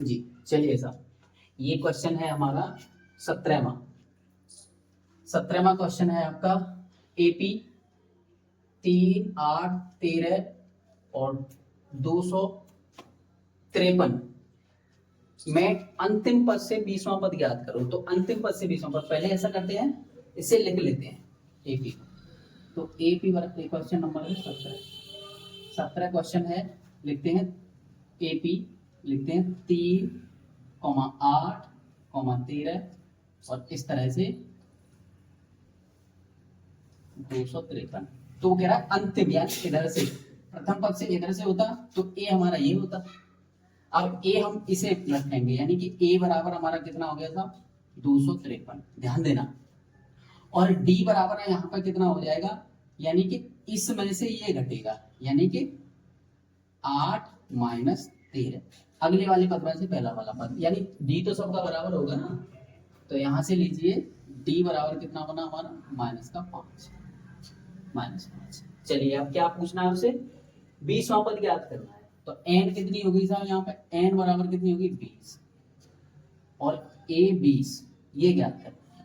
जी चलिए साहब, ये क्वेश्चन है हमारा 17वां क्वेश्चन है आपका एपी 3, 8, 13 और 253 मैं अंतिम पद से 20वां पद ज्ञात करूं। तो अंतिम पद से 20वां पद पहले ऐसा करते हैं, इसे लिख लेते हैं एपी। तो एपी क्वेश्चन नंबर है 17 क्वेश्चन है, लिखते हैं एपी, लिखते हैं 3, 8, 13 और इस तरह से 253। तो वो कह रहा है अंतिम, यानी इधर से प्रथम पद से इधर से होता तो ए हमारा ये होता। अब ए हम इसे रखेंगे, यानी कि ए बराबर हमारा कितना हो गया था 253, ध्यान देना। और डी बराबर है यहाँ पर कितना हो जाएगा, यानी कि इसमें से ये घटेगा, यानी कि 8 माइनस 13। अगले वाले पद में से पहला वाला पद, यानी डी तो सबका बराबर होगा ना। तो यहां से लीजिए डी बराबर कितना बना हमारा -5। चलिए अब क्या पूछना है उसे, 20वां पद ज्ञात करना है। तो एन कितनी होगी साहब, यहाँ पे एन बराबर कितनी होगी 20 और ए 20, ये ज्ञात करना है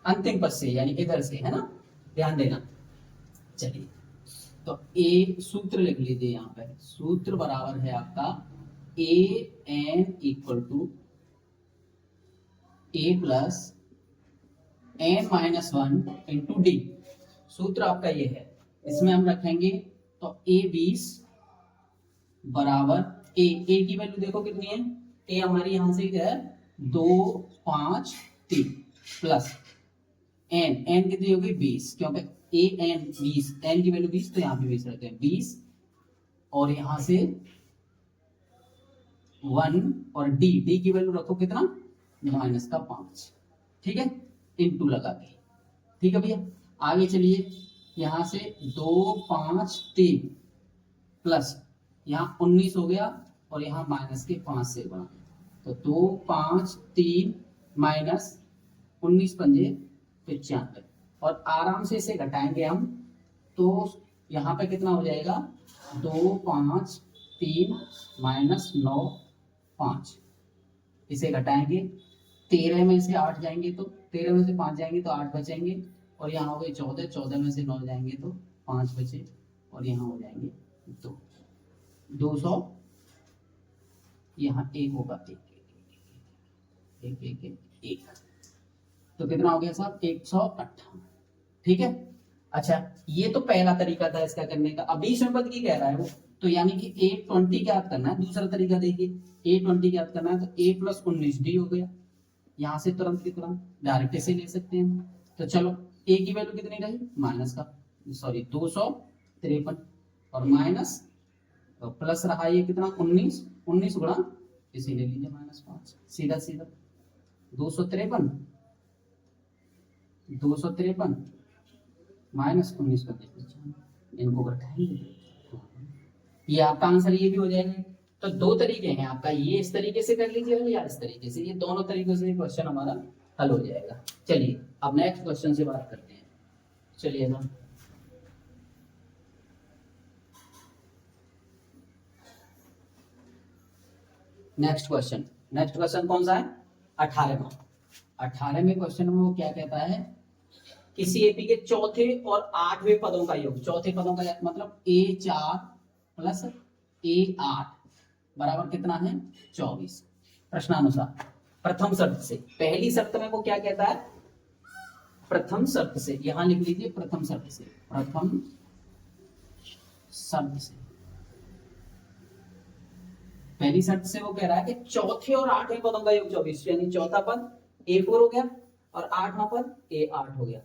अंतिम पद से, यानी इधर से, है ना, ध्यान देना। चलिए तो ए सूत्र लिख लीजिए, यहाँ पे सूत्र बराबर है आपका a n equal to a plus n minus 1 into d. सूत्र आपका ये है, इसमें हम रखेंगे तो ए 20 बराबर ए की वैल्यू देखो कितनी है, ए हमारी यहां से क्या है 2, 5, 3 प्लस एन कितनी होगी 20, क्योंकि ए एन 20, एन की वैल्यू 20, तो यहाँ पे 20 रखते हैं 20 और यहां से 1 और डी की वैल्यू रखो कितना -5, ठीक है, इनटू लगा के, ठीक है भैया। आगे चलिए, यहां से 2, 5, 3 प्लस यहाँ 19 हो गया और यहाँ माइनस के 5 से गुणा, तो 2, 5, 3 माइनस 19 पंजे 95 और आराम से इसे घटाएंगे हम, तो यहाँ पे कितना हो जाएगा 2, 5, 3 माइनस 9, 5। इसे घटाएंगे, 13 में से 8 जाएंगे तो 13 में से 5 जाएंगे तो 8 बचेंगे और यहाँ हो गए 14, 14 में से 9 जाएंगे तो 5 बचे और यहाँ हो जाएंगे 200, यहाँ एक होगा एक, तो कितना हो गया साहब 158, ठीक है। अच्छा ये तो पहला तरीका था इसका करने का। अब 20वें पद की कह रहा है वो, तो यानी कि 820 ज्ञात करना है। दूसरा तरीका देखिए, 820 ज्ञात करना है तो a प्लस 19 डी हो गया, यहां से तुरंत की तुरंत डायरेक्ट से ले सकते हैं। तो चलो a की वैल्यू कितनी रही -253 और माइनस तो प्लस रहा ये कितना 19 गुणा, इसे ले लीजिए -5, सीधा सीधा 253 माइनस 19 कर दीजिए, इनको घटाएंगे, ये आपका आंसर ये भी हो जाएगा। तो दो तरीके हैं आपका, ये इस तरीके से कर लीजिए या इस तरीके से, ये दोनों तरीकों से क्वेश्चन हमारा हल हो जाएगा। चलिए अब नेक्स्ट क्वेश्चन से बात करते हैं। चलिए ना, नेक्स्ट क्वेश्चन कौन सा है 18वें क्वेश्चन में वो क्या कहता है, किसी एपी के चौथे और 8वें पदों का योग, चौथे पदों का मतलब A4 प्लस A8 बराबर कितना है 24। प्रश्नानुसार प्रथम शर्त से, पहली शर्त में वो क्या कहता है, प्रथम शर्त से, यहां लिख लीजिए प्रथम शर्त से, पहली शर्त से वो कह रहा है कि चौथे और 8वें पदों का योग 24, यानी चौथा पद A4 हो गया और 8वां पद A8 हो गया,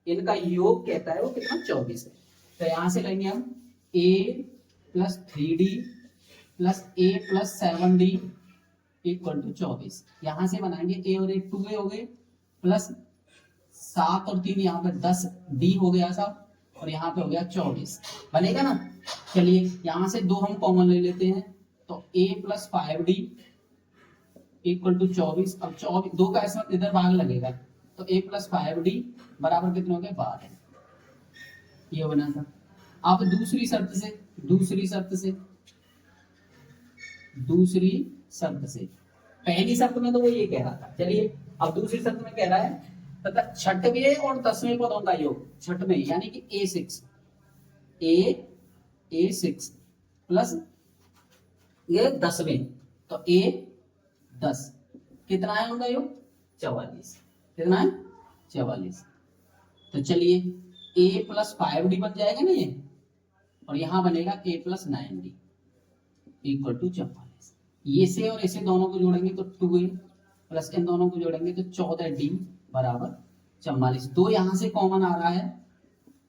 इनका योग कहता है वो कितना 24 है। तो यहां से लेंगे हम A plus 3D plus A plus 7D equal to 24। यहां से बनाएंगे A और A 2A हो गए प्लस 7 और 3 यहाँ पे 10D हो गया साहब और यहाँ पे हो गया 24, बनेगा ना। चलिए यहां से 2 हम कॉमन ले लेते हैं, तो A plus 5D equal to 24। अब 24 2 का ऐसा इधर भाग लगेगा तो A प्लस 5D बराबर कितने हो गए 12, ये बना था। अब दूसरी शर्त से पहली शर्त में तो वो ये कह रहा था। चलिए अब दूसरी शर्त में कह रहा है तथा छठवें और 10वें पदों का योग, छठवें यानी कि A6 प्लस ये 10वें, तो A10 कितना है उनका योग 44। कितना है 44। तो चलिए A प्लस 5D बन जाएगा ना ये, और यहां बनेगा A plus 9D equal to 44। ये से और इसे दोनों को जोड़ेंगे तो 2A प्लस इन दोनों को जोड़ेंगे तो 14D बराबर 44। दो यहां से कॉमन आ रहा है,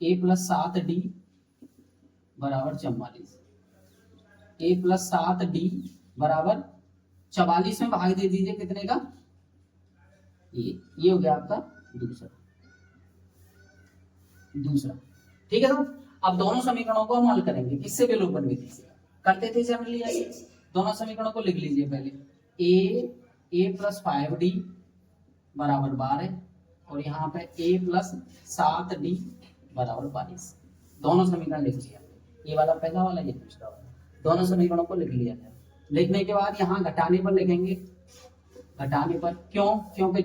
A प्लस 7D बराबर 44। A प्लस 7D बराबर 44 में भाग दे दीजिए कितने का, ये हो गया आपका दूसरा। ठीक है। तो अब दोनों समीकरणों को हम हल करेंगे किससे, विलोपन विधि से करते थे जनरली ऐसे। दोनों समीकरणों को लिख लीजिए पहले, a प्लस 5D बराबर 12 और यहाँ पे A प्लस 7D बराबर 22। दोनों समीकरण लिख लिया, ये वाला पहला वाला, ये दूसरा वाला, दोनों समीकरणों को लिख लिया है। लिखने के बाद यहाँ घटाने पर लिखेंगे, घटाने पर क्यों, क्योंकि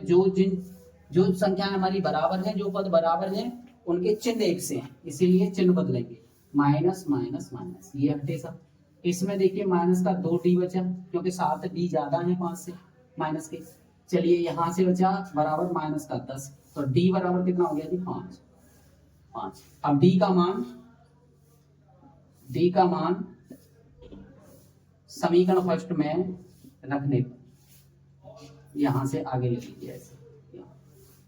जो संख्या हमारी बराबर है, जो पद बराबर है उनके चिन्ह एक से हैं, इसीलिए चिन्ह बदलेंगे। माइनस माइनस माइनस ये हटे सब। इसमें देखिए माइनस का 2D बचा क्योंकि 7D ज्यादा है 5 से माइनस के। चलिए यहां से बचा बराबर माइनस का 10, तो D बराबर कितना हो गया जी 5। अब D का मान समीकरण फर्स्ट में रखने पर, यहां से आगे लिख लीजिए ऐसे,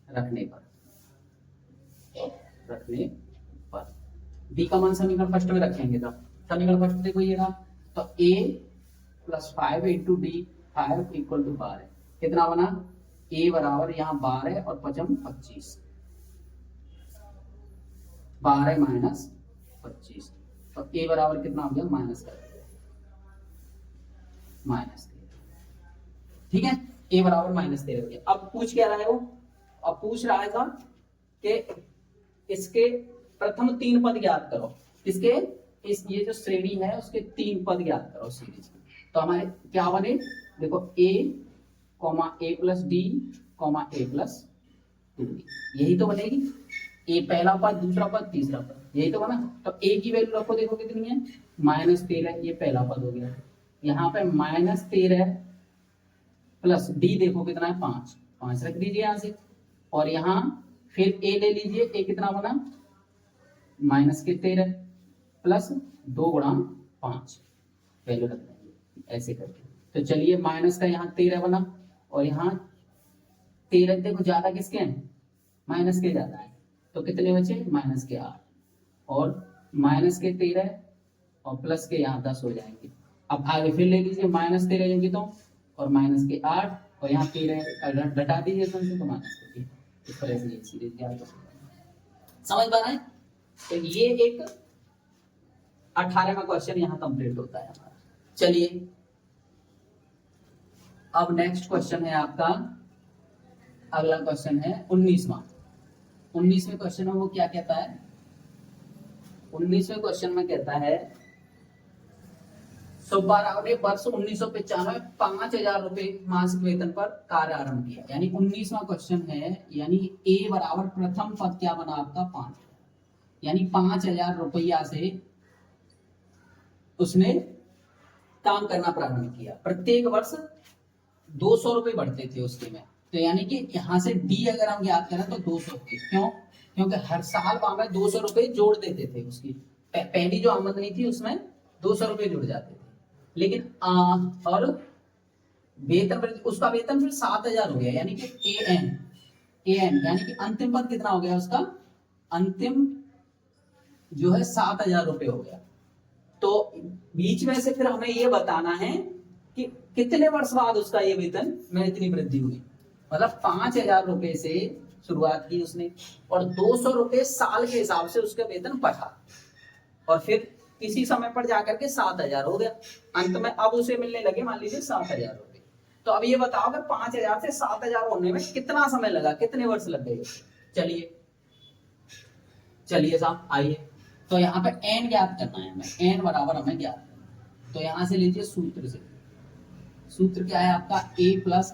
रखने पर D का मान समीकरण फर्स्ट में रखेंगे। तो समीकरण फर्स्ट देखो ये रहा, तो A plus 5 into D 5 equal to 12 कितना बना, A बराबर यहाँ 12 और 5 25, 12 माइनस 25, तो A बराबर कितना हो गया माइनस कर, ठीक है। A बराबर -13 हो गया। अब पूछ क्या रहा है वो, अब पूछ रहा था कि इसके प्रथम 3 पद ज्ञात करो, इसके ये जो श्रेणी है उसके 3 पद ज्ञात करो सीरीज में। तो हमारे क्या बने, देखो A plus D A plus 2D, यही तो बनेगी। A पहला पद, दूसरा पद, तीसरा पद, यही तो बना। तो A की वैल्यू रखो, देखो कितनी है -13, ये पहला पद हो गया। यहाँ पे -13 प्लस D देखो कितना है 5 रख दीजिए यहाँ से, और यहाँ फिर A ले लीजिए, A कितना बना -13 प्लस 2 गुणा 5 वैल्यू रख देंगे ऐसे करके। तो चलिए माइनस का यहाँ 13 बना, और यहाँ 13 देखो ज्यादा किसके हैं, माइनस के ज्यादा है, तो कितने बचे -8, और -13 और प्लस के यहाँ 10 हो जाएंगे। अब आगे फिर ले लीजिए -13 लेंगे तो, और -8 और यहाँ 13 घटा दीजिए तो -13, इस तरह से ये सीरीज क्या समझ पा रहे हैं। तो ये एक 18वां क्वेश्चन यहाँ कंप्लीट होता है हमारा। चलिए अब नेक्स्ट क्वेश्चन है आपका, अगला क्वेश्चन है 19वें क्वेश्चन में वो क्या कहता है, 19वें क्वेश्चन में कहता है सुब्बा राव ने वर्ष 1995 5,000 रुपए मासिक वेतन पर कार्य आरंभ किया। यानी 19वां क्वेश्चन है, यानी A बराबर प्रथम पद क्या बना आपका 5, यानी 5,000 रुपया से उसने काम करना प्रारंभ किया। प्रत्येक वर्ष 200 रुपए बढ़ते थे उसके में, तो यानी कि यहाँ से D अगर हम याद करें तो 200 थे। क्यों, क्योंकि हर साल वहां में 200 रुपए जोड़ देते थे उसकी, पहली जो आमदनी थी उसमें 200 रुपए जुड़ जाते थे। लेकिन और वेतन, उसका वेतन फिर 7,000 हो गया, यानी कि AN यानी कि अंतिम पद कितना हो गया उसका, अंतिम जो है 7,000 रुपए हो गया। तो बीच में से फिर हमें ये बताना है कि कितने वर्ष बाद उसका ये वेतन में इतनी वृद्धि हुई। मतलब 5,000 रुपए से शुरुआत की उसने, और 200 रुपए साल के हिसाब से उसका वेतन बढ़ा, और फिर किसी समय पर जाकर के 7,000 हो गया। अंत में अब उसे मिलने लगे मान लीजिए 7,000 रुपए। तो अब ये बताओ कि 5,000 से 7,000 होने में कितना समय लगा, कितने वर्ष लग गए। चलिए साहब आइए, तो यहाँ पे n ज्ञात करना है हमें, n बराबर हमें ज्ञात करना है। तो यहाँ से लीजिए सूत्र से, सूत्र क्या है आपका, a plus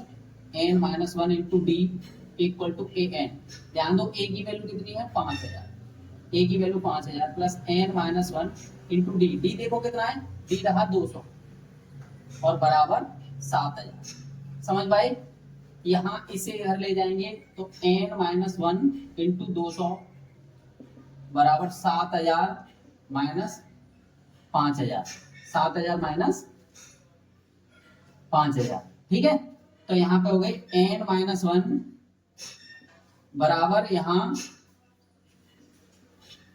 n minus one into d equal to a n. ध्यान दो a की वैल्यू कितनी है 5000, a की value 5000 plus n minus one into d, d देखो कितना है, डी रहा 200 और बराबर 7000। समझ पाए? यहाँ इसे इधर ले जाएंगे तो एन माइनस वन इंटू 200 बराबर 7000 माइनस 5000, 7000 माइनस 5000। ठीक है, तो यहाँ पे हो गए एन माइनस वन बराबर यहाँ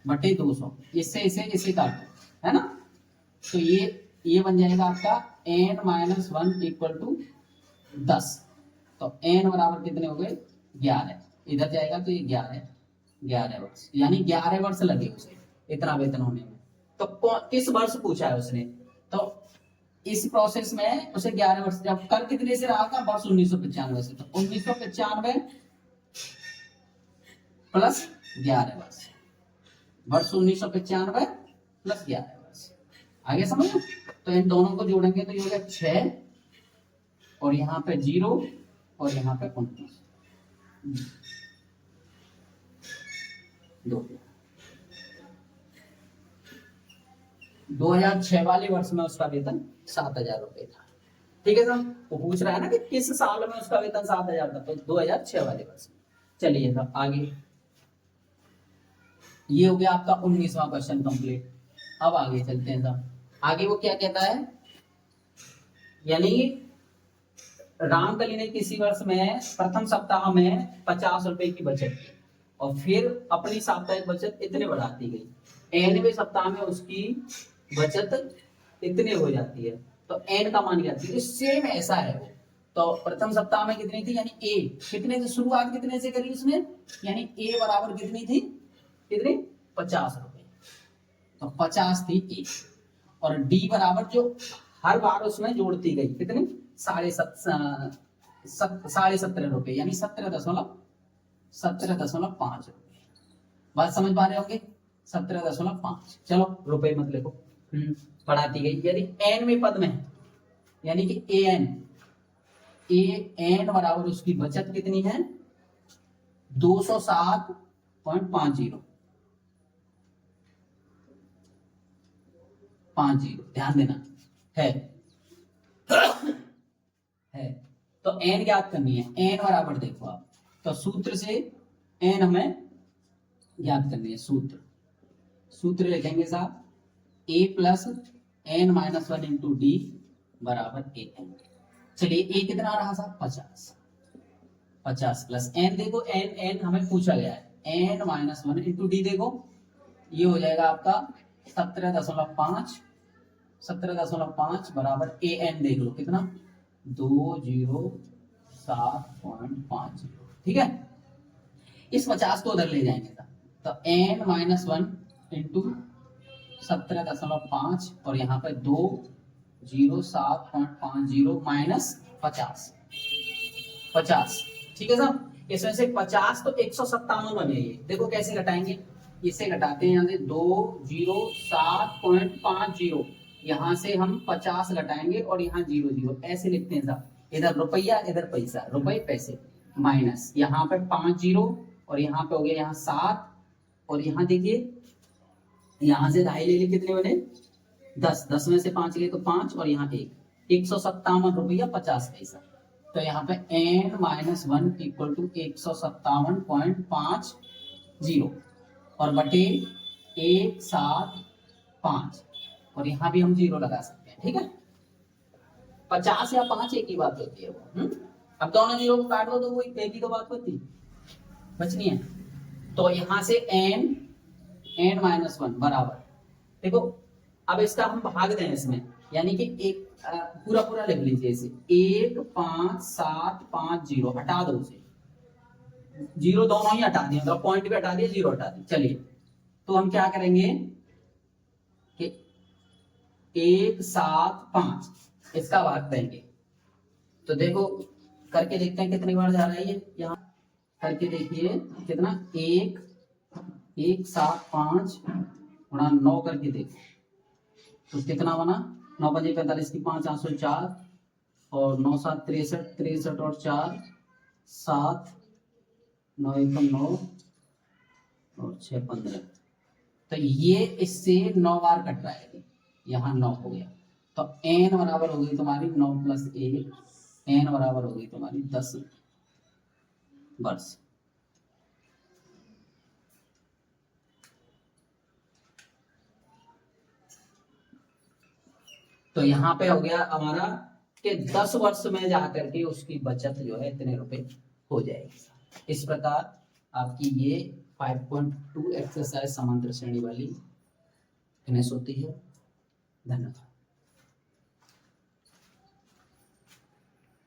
बटे 200, इससे इसे काटो, है ना। तो ये बन जाएगा आपका n minus one equal to 10। तो एन बराबर कितने हो गए 11, इधर जाएगा तो ये 11 वर्ष, यानी 11 वर्ष लगे उसे इतना वेतन होने में। तो किस वर्ष पूछा है उसने, तो इस प्रोसेस में उसे 11 वर्ष, जब कर कितने से रहा था, वर्ष 1995 से, तो 1995 प्लस 11 वर्ष, वर्ष 1995 प्लस 11 वर्ष। आगे समझ, तो इन दोनों को जोड़ेंगे तो ये हो गया 6 और यहाँ पे 0 और यहाँ पे 19, 2006 वाले वर्ष में उसका वेतन 7000 रुपए था। ठीक है सर, वो पूछ रहा है ना कि किस साल में उसका वेतन 7000 था, तो 2006 वाले वर्ष में। चलिए सर आगे, ये हो गया आपका 19वां क्वेश्चन कंप्लीट। अब आगे चलते हैं सर, आगे वो क्या कहता है, यानी रामकली ने किसी वर्ष में प्रथम सप्ताह में 50 रुपए की बचत की और फिर अपनी साप्ताहिक बचत इतने बढ़ाती गई, 90वें सप्ताह में उसकी बचत इतने हो जाती है, तो एन का मान क्या है, सेम ऐसा है वो। तो प्रथम सप्ताह में कितनी थी, यानी ए कितने से शुरुआत कितने से करी उसने, यानी ए बराबर कितनी थी, कितनी 50 रुपए, तो 50 थी ए, और डी बराबर जो हर बार उसमें जोड़ती गई कितनी 17.5 रुपए, यानी 17.5 रुपए। बात समझ पा रहे होंगे, 17.5। चलो रुपए मत लिखो, बढ़ाती गई, यदि एन में पद में है, यानी कि ए एन बराबर उसकी बचत कितनी है 207.50 ध्यान देना है तो एन ज्ञात करनी है। एन बराबर देखो आप, तो सूत्र से एन हमें ज्ञात करनी है। सूत्र लिखेंगे साहब, a plus n minus one into d बराबर ए एन। चलिए ए कितना रहा साहब 50 प्लस एन, देखो एन हमें पूछा गया है, n minus one into d, देखो ये हो जाएगा आपका 17.5 बराबर ए एन, देख लो कितना 207.50। ठीक है, इस 50 को उधर ले जाएंगे तो एन माइनस वन इंटू 17.5 और यहाँ पे 207.50 माइनस 50। ठीक है सर, इसमें से 50 तो 157 बने, ये देखो कैसे घटाएंगे, इसे घटाते हैं यहाँ से 207.50, यहाँ से हम 50 घटाएंगे और यहाँ 00 ऐसे लिखते हैं साहब, इधर रुपया इधर पैसा, रुपए पैसे, माइनस यहाँ पे 50 और यहाँ पे हो गया यहाँ 7 और यहाँ देखिए यहाँ से 2.5 ले ली, कितने बने 10 में से 5 गए तो 5 और यहाँ 157 रुपया 50 पैसा। तो यहाँ पे n minus one equal to 157.50 और बटे 175 और यहाँ भी हम 0 लगा सकते हैं। ठीक है, 50 या 5 एक ही बात होती है वो। अब दोनों 0 को काट दो तो वो एक ही तो बात होती बचनी है। तो यहाँ से एन माइनस वन बराबर, देखो अब इसका हम भाग दें इसमें, यानी कि एक पूरा लिख लीजिए इसे 15750 हटा दो उसे, 0 दोनों ही हटा दिए, मतलब पॉइंट भी हटा दिए 0 हटा दिए। चलिए तो हम क्या करेंगे कि 175 इसका भाग देंगे, तो देखो करके देखते हैं कितनी बार जा रहा है ये, यहाँ करके देखिए कितना 175 गुणा 9 करके देखो तो कितना बना, 9 5 45 की 5 804 और 9 7 63, 63 और 4 7, 9 1 9 और 6 15। तो ये इससे 9 बार कट रहा है, यहाँ 9 हो गया। तो n बराबर हो गई तुम्हारी 9 + 1, n बराबर हो गई तुम्हारी 10 वर्ष। तो यहाँ पे हो गया हमारा कि 10 वर्ष में जाकर के उसकी बचत जो है इतने रुपए हो जाएगी। इस प्रकार आपकी ये 5.2 एक्सरसाइज समांतर श्रेणी वाली फिनिश होती है। धन्यवाद।